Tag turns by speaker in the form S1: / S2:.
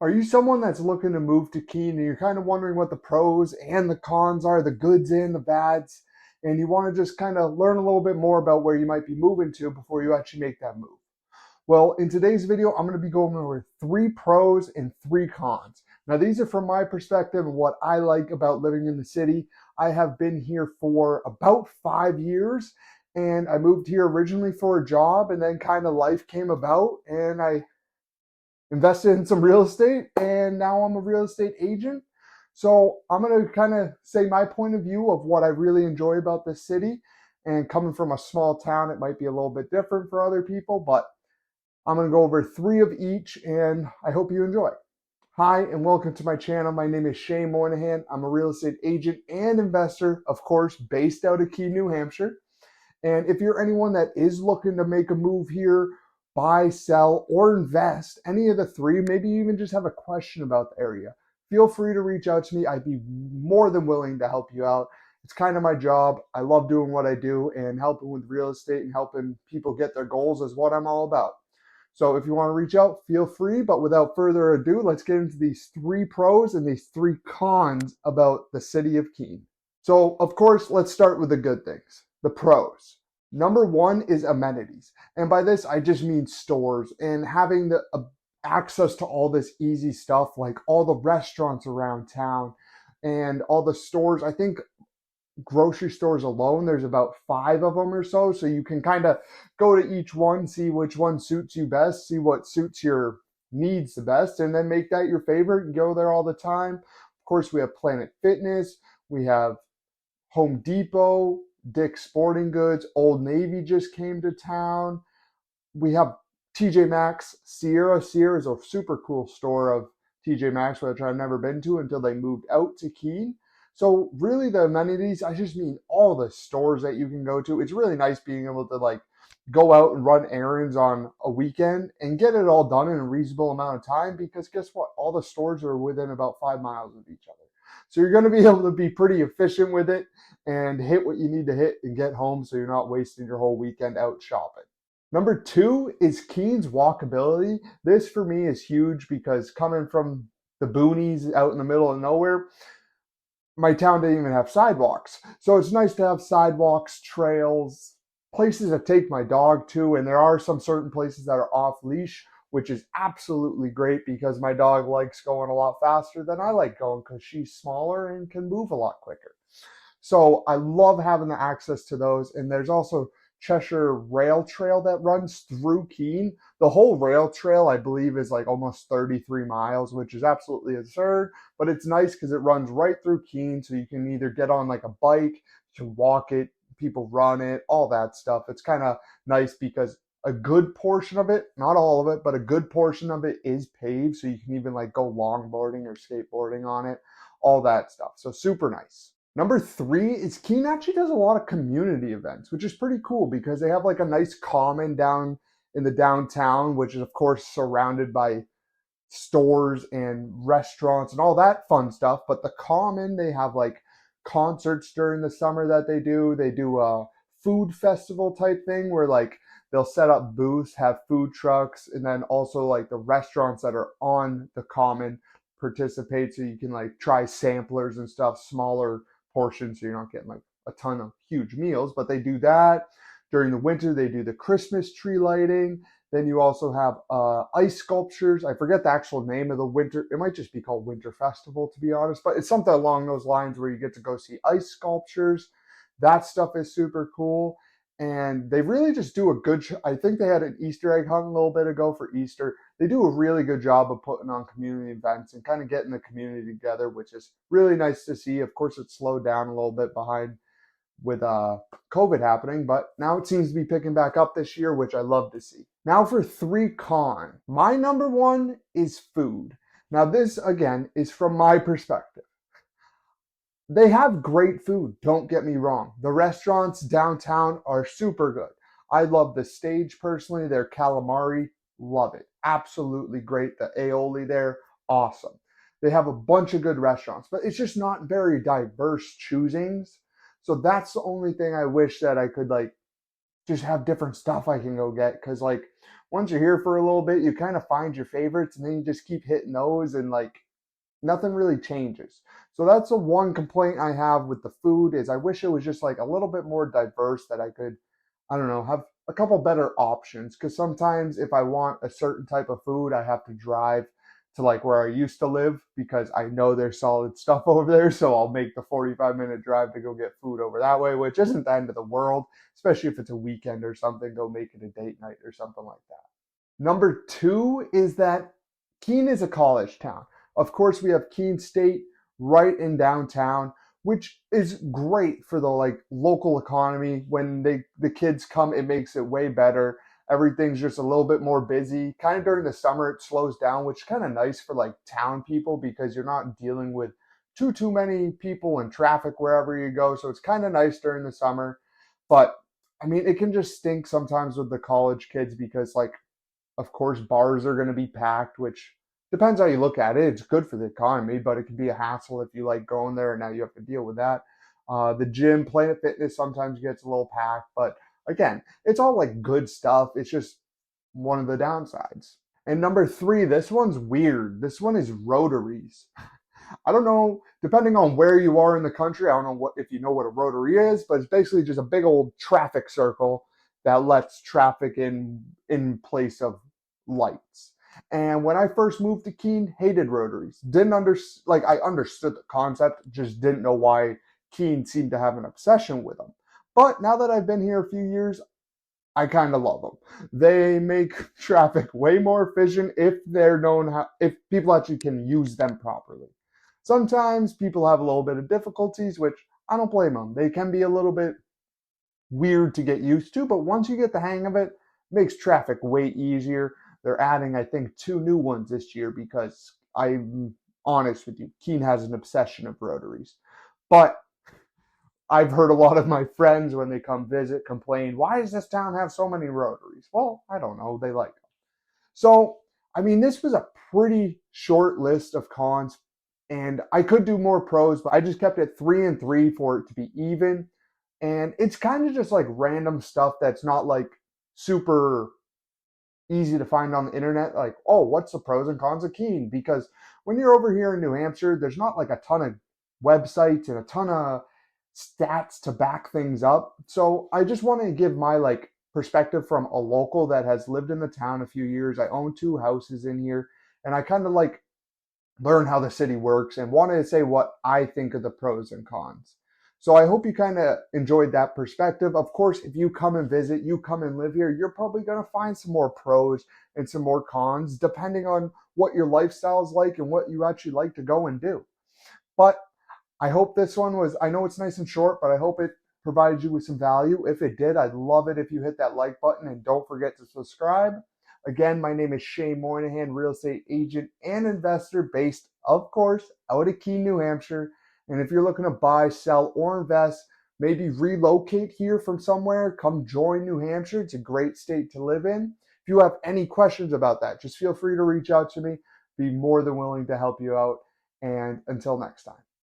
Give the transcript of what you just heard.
S1: Are you someone that's looking to move to Keene and you're kind of wondering what the pros and the cons are, the goods and the bads, and you want to just kind of learn a little bit more about where you might be moving to before you actually make that move? Well, in today's video, I'm going to be going over 3 pros and 3 cons. Now, these are from my perspective and what I like about living in the city. I have been here for about 5 years, and I moved here originally for a job, and then kind of life came about, and I invested in some real estate, and now I'm a real estate agent. So I'm going to kind of say my point of view of what I really enjoy about this city. And coming from a small town, it might be a little bit different for other people, but I'm going to go over 3 of each, and I hope you enjoy. Hi, and welcome to my channel. My name is Shane Moynihan. I'm a real estate agent and investor, of course, based out of Keene, New Hampshire. And if you're anyone that is looking to make a move here, buy, sell, or invest, any of the 3, maybe you even just have a question about the area, feel free to reach out to me. I'd be more than willing to help you out. It's kind of my job. I love doing what I do, and helping with real estate and helping people get their goals is what I'm all about. So if you want to reach out, feel free. But without further ado, let's get into these 3 pros and these 3 cons about the city of Keene. So, of course, let's start with the good things, the pros. Number 1 is amenities. And by this, I just mean stores and having the access to all this easy stuff, like all the restaurants around town and all the stores. I think grocery stores alone, there's about 5 of them or so. So you can kind of go to each one, see which one suits you best, see what suits your needs the best, and then make that your favorite and go there all the time. Of course, we have Planet Fitness, we have Home Depot, Dick's Sporting Goods, Old Navy just came to town. We have TJ Maxx, Sierra. Sierra is a super cool store of TJ Maxx, which I've never been to until they moved out to Keene. So really the amenities, I just mean all the stores that you can go to. It's really nice being able to go out and run errands on a weekend and get it all done in a reasonable amount of time, because guess what? All the stores are within about 5 miles of each other. So you're going to be able to be pretty efficient with it and hit what you need to hit and get home, so you're not wasting your whole weekend out shopping. Number 2 is Keene's walkability. This for me is huge because coming from the boonies out in the middle of nowhere, my town didn't even have sidewalks. So it's nice to have sidewalks, trails, places to take my dog to. And there are some certain places that are off leash, which is absolutely great because my dog likes going a lot faster than I like going because she's smaller and can move a lot quicker. So I love having the access to those. And there's also Cheshire Rail trail that runs through Keene. The whole rail trail, I believe, is like almost 33 miles, which is absolutely absurd, but it's nice because it runs right through Keene. So you can either get on like a bike, you can walk it, people run it, all that stuff. It's kind of nice because a good portion of it, not all of it, but a good portion of it is paved. So you can even go longboarding or skateboarding on it, all that stuff. So super nice. Number 3 is Keene actually does a lot of community events, which is pretty cool because they have a nice common down in the downtown, which is of course surrounded by stores and restaurants and all that fun stuff. But the common, they have concerts during the summer that they do. They do a food festival type thing where they'll set up booths, have food trucks, and then also the restaurants that are on the common participate, so you can try samplers and stuff, smaller portions, so you're not getting a ton of huge meals. But they do that during the winter. They do the Christmas tree lighting. Then you also have ice sculptures. I forget the actual name of the winter. It might just be called Winter Festival, to be honest, but it's something along those lines where you get to go see ice sculptures. That stuff is super cool. And they really just do a good I think they had an Easter egg hunt a little bit ago for Easter. They do a really good job of putting on community events and kind of getting the community together, which is really nice to see. Of course, it slowed down a little bit behind with COVID happening, but now it seems to be picking back up this year, which I love to see. Now for 3 con. My number 1 is food. Now this, again, is from my perspective. They have great food, don't get me wrong. The restaurants downtown are super good. I love the Stage personally, their calamari, love it. Absolutely great. The aioli there, awesome. They have a bunch of good restaurants, but it's just not very diverse choosings. So that's the only thing I wish that I could just have different stuff I can go get. Because like once you're here for a little bit, you kind of find your favorites, and then you just keep hitting those, and like nothing really changes. So that's the one complaint I have with the food is I wish it was just like a little bit more diverse, that I could, I don't know, have a couple better options. Because sometimes if I want a certain type of food, I have to drive to like where I used to live because I know there's solid stuff over there. So I'll make the 45-minute drive to go get food over that way, which isn't the end of the world, especially if it's a weekend or something. Go make it a date night or something like that. Number two is that Keene is a college town. Of course, we have Keene State right in downtown, which is great for the like local economy. When the kids come, it makes it way better. Everything's just a little bit more busy. Kind of during the summer, it slows down, which is kind of nice for like town people because you're not dealing with too many people and traffic wherever you go. So it's kind of nice during the summer. But I mean, it can just stink sometimes with the college kids because like of course, bars are going to be packed, which depends how you look at it. It's good for the economy, but it can be a hassle if you like going there and now you have to deal with that. The gym, Planet Fitness sometimes gets a little packed, but again, it's all like good stuff. It's just one of the downsides. And number three, this one's weird. This one is rotaries. I don't know, depending on where you are in the country, I don't know what if you know what a rotary is, but it's basically just a big old traffic circle that lets traffic in place of lights. And when I first moved to Keene, hated rotaries. Didn't under like I understood the concept, just didn't know why Keene seemed to have an obsession with them. But now that I've been here a few years, I kind of love them. They make traffic way more efficient if they're known how, if people actually can use them properly. Sometimes people have a little bit of difficulties, which I don't blame them. They can be a little bit weird to get used to, but once you get the hang of it, it makes traffic way easier. They're adding, I think, 2 new ones this year because I'm honest with you, Keene has an obsession of rotaries. But I've heard a lot of my friends when they come visit complain, why does this town have so many rotaries? Well, I don't know. They like them. So, I mean, this was a pretty short list of cons, and I could do more pros, but I just kept it 3 and 3 for it to be even. And it's kind of just like random stuff that's not like super easy to find on the internet. Like, oh, what's the pros and cons of Keene? Because when you're over here in New Hampshire, there's not like a ton of websites and a ton of stats to back things up. So I just want to give my like perspective from a local that has lived in the town a few years. I own 2 houses in here, and I kind of like learn how the city works and wanted to say what I think of the pros and cons. So I hope you kind of enjoyed that perspective. Of course, if you come and visit, you come and live here, you're probably going to find some more pros and some more cons, depending on what your lifestyle is like and what you actually like to go and do. But I hope this one was, I know it's nice and short, but I hope it provided you with some value. If it did, I'd love it if you hit that like button and don't forget to subscribe. Again, my name is Shane Moynihan, real estate agent and investor based, of course, out of Keene, New Hampshire. And if you're looking to buy, sell, or invest, maybe relocate here from somewhere, come join New Hampshire. It's a great state to live in. If you have any questions about that, just feel free to reach out to me. Be more than willing to help you out. And until next time.